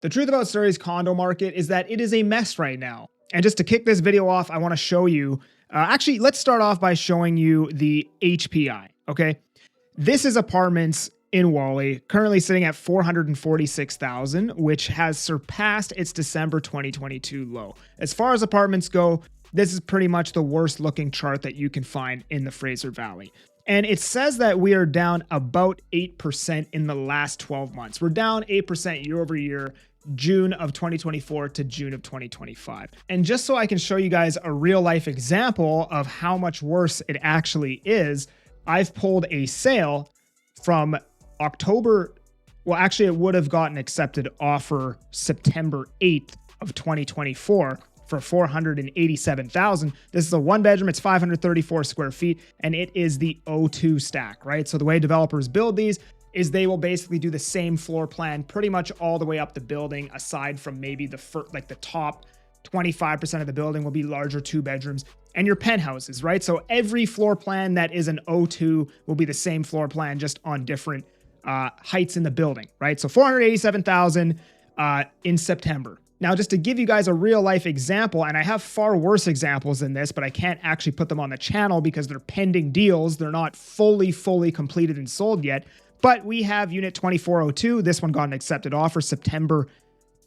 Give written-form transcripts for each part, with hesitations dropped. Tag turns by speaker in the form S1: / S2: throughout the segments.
S1: The truth about Surrey's condo market is that it is a mess right now. And just to kick this video off, I want to show you, actually, let's start off by showing you the HPI, okay? This is apartments in Wally, currently sitting at 446,000, which has surpassed its December 2022 low. As far as apartments go, this is pretty much the worst looking chart that you can find in the Fraser Valley. And it says that we are down about 8% in the last 12 months. We're down 8% year over year, June of 2024 to June of 2025. And just so I can show you guys a real life example of how much worse it actually is, I've pulled a sale from October. Well, actually it would have gotten accepted offer September 8th of 2024 for 487,000. This is a one bedroom, it's 534 square feet, and it is the O2 stack, right? So the way developers build these is they will basically do the same floor plan pretty much all the way up the building, aside from maybe the top 25% of the building will be larger 2 bedrooms and your penthouses, right? So every floor plan that is an O2 will be the same floor plan, just on different heights in the building, right? So 487,000 in September. Now, just to give you guys a real life example, and I have far worse examples than this, but I can't actually put them on the channel because they're pending deals. They're not fully completed and sold yet. But we have unit 2402. This one got an accepted offer September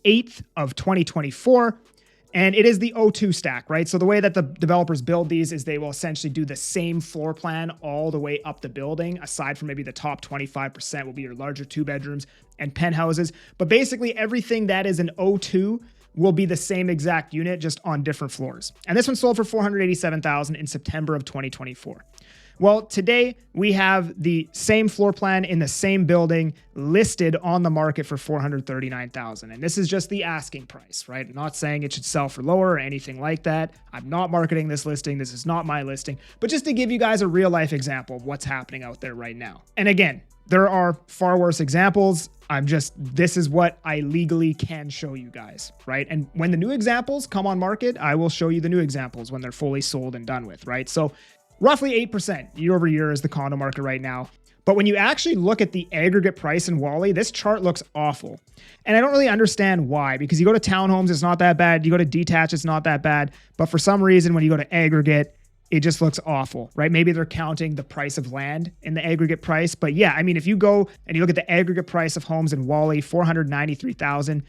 S1: 8th of 2024. And it is the O2 stack, right? So the way that the developers build these is they will essentially do the same floor plan all the way up the building, aside from maybe the top 25% will be your larger 2 bedrooms and penthouses. But basically everything that is an O2 will be the same exact unit, just on different floors. And this one sold for 487,000 in September of 2024. Well, today we have the same floor plan in the same building listed on the market for 439,000. And this is just the asking price, right? I'm not saying it should sell for lower or anything like that. I'm not marketing this listing. This is not my listing, but just to give you guys a real life example of what's happening out there right now. And again, there are far worse examples. This is what I legally can show you guys, right? And when the new examples come on market, I will show you the new examples when they're fully sold and done with, right? So roughly 8% year over year is the condo market right now. But when you actually look at the aggregate price in Wally, this chart looks awful. And I don't really understand why, because you go to townhomes, it's not that bad. You go to detached, it's not that bad. But for some reason, when you go to aggregate, it just looks awful, right? Maybe they're counting the price of land in the aggregate price. But yeah, I mean, if you go and you look at the aggregate price of homes in Wally, 493,000,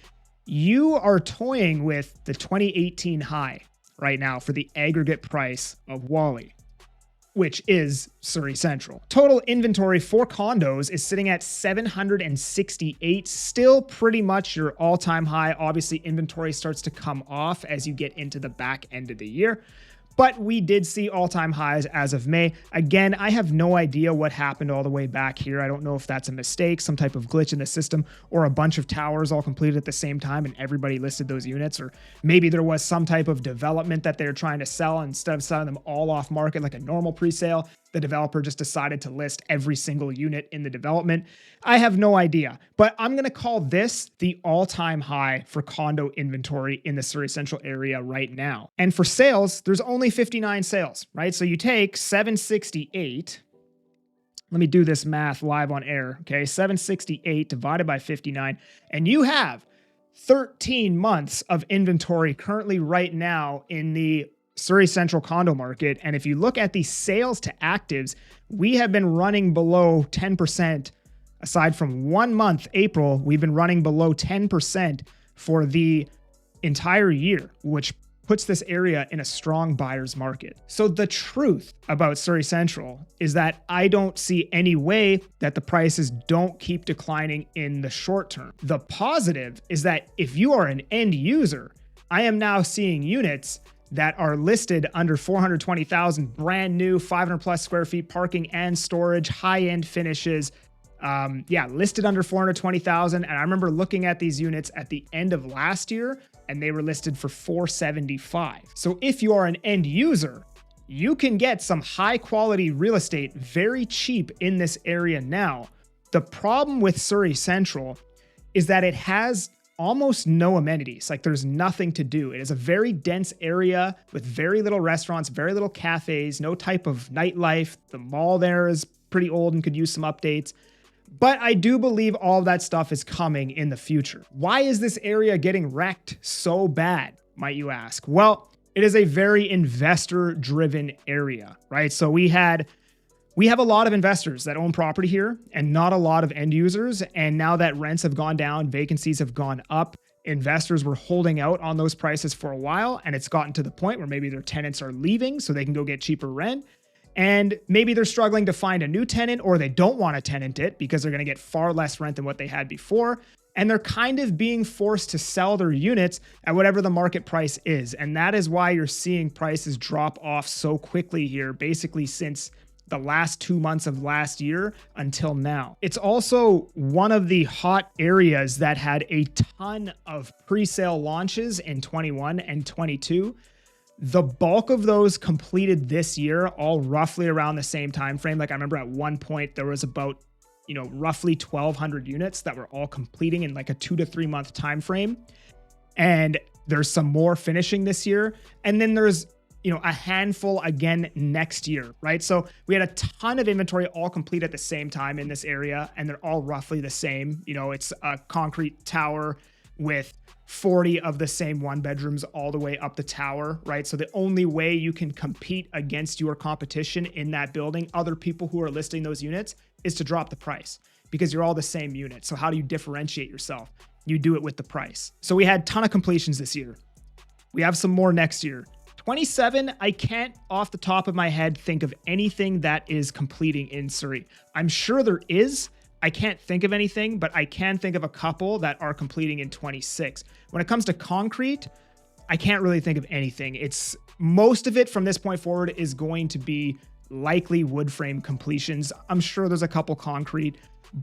S1: you are toying with the 2018 high right now for the aggregate price of Wally, which is Surrey Central. Total inventory for condos is sitting at 768, still pretty much your all-time high. Obviously, inventory starts to come off as you get into the back end of the year, but we did see all-time highs as of May. Again, I have no idea what happened all the way back here. I don't know if that's a mistake, some type of glitch in the system, or a bunch of towers all completed at the same time and everybody listed those units, or maybe there was some type of development that they're trying to sell. Instead of selling them all off market like a normal pre-sale, the developer just decided to list every single unit in the development. I have no idea, but I'm going to call this the all-time high for condo inventory in the Surrey Central area right now. And for sales, there's only 59 sales, right? So you take 768. Let me do this math live on air. Okay. 768 divided by 59. And you have 13 months of inventory currently right now in the Surrey Central condo market. And if you look at the sales to actives, we have been running below 10%. Aside from 1 month, April, we've been running below 10% for the entire year, which puts this area in a strong buyer's market. So the truth about Surrey Central is that I don't see any way that the prices don't keep declining in the short term. The positive is that if you are an end user, I am now seeing units that are listed under 420,000, brand new, 500 plus square feet, parking and storage, high-end finishes. Listed under 420,000. And I remember looking at these units at the end of last year and they were listed for 475. So if you are an end user, you can get some high quality real estate very cheap in this area now. The problem with Surrey Central is that it has almost no amenities. Like there's nothing to do. It is a very dense area with very little restaurants, very little cafes, no type of nightlife. The mall there is pretty old and could use some updates. But I do believe all that stuff is coming in the future. Why is this area getting wrecked so bad, might you ask? Well, it is a very investor-driven area, right? So we have a lot of investors that own property here and not a lot of end users. And now that rents have gone down, vacancies have gone up, investors were holding out on those prices for a while, and it's gotten to the point where maybe their tenants are leaving so they can go get cheaper rent. And maybe they're struggling to find a new tenant, or they don't want to tenant it because they're going to get far less rent than what they had before. And they're kind of being forced to sell their units at whatever the market price is. And that is why you're seeing prices drop off so quickly here, basically since the last 2 months of last year until now. It's also one of the hot areas that had a ton of pre-sale launches in 21 and 22. The bulk of those completed this year, all roughly around the same time frame. Like I remember at one point there was about, roughly 1,200 units that were all completing in like a 2 to 3 month time frame. And there's some more finishing this year. And then there's, a handful again next year, right? So we had a ton of inventory all complete at the same time in this area, and they're all roughly the same. It's a concrete tower with 40 of the same one bedrooms all the way up the tower, right? So the only way you can compete against your competition in that building, other people who are listing those units, is to drop the price because you're all the same unit. So how do you differentiate yourself? You do it with the price. So we had a ton of completions this year. We have some more next year. 27, I can't off the top of my head think of anything that is completing in Surrey. I'm sure there is. I can't think of anything, but I can think of a couple that are completing in 26. When it comes to concrete, I can't really think of anything. It's most of it from this point forward is going to be likely wood frame completions. I'm sure there's a couple concrete,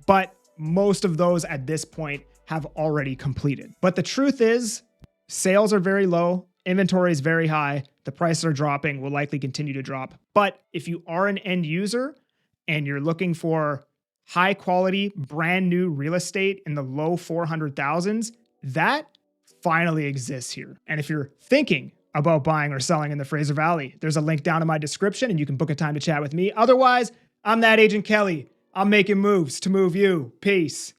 S1: but most of those at this point have already completed. But the truth is, sales are very low. Inventory is very high. The prices are dropping, will likely continue to drop. But if you are an end user and you're looking for high quality, brand new real estate in the low 400,000s, that finally exists here. And if you're thinking about buying or selling in the Fraser Valley, there's a link down in my description and you can book a time to chat with me. Otherwise, I'm that agent Kelly. I'm making moves to move you. Peace.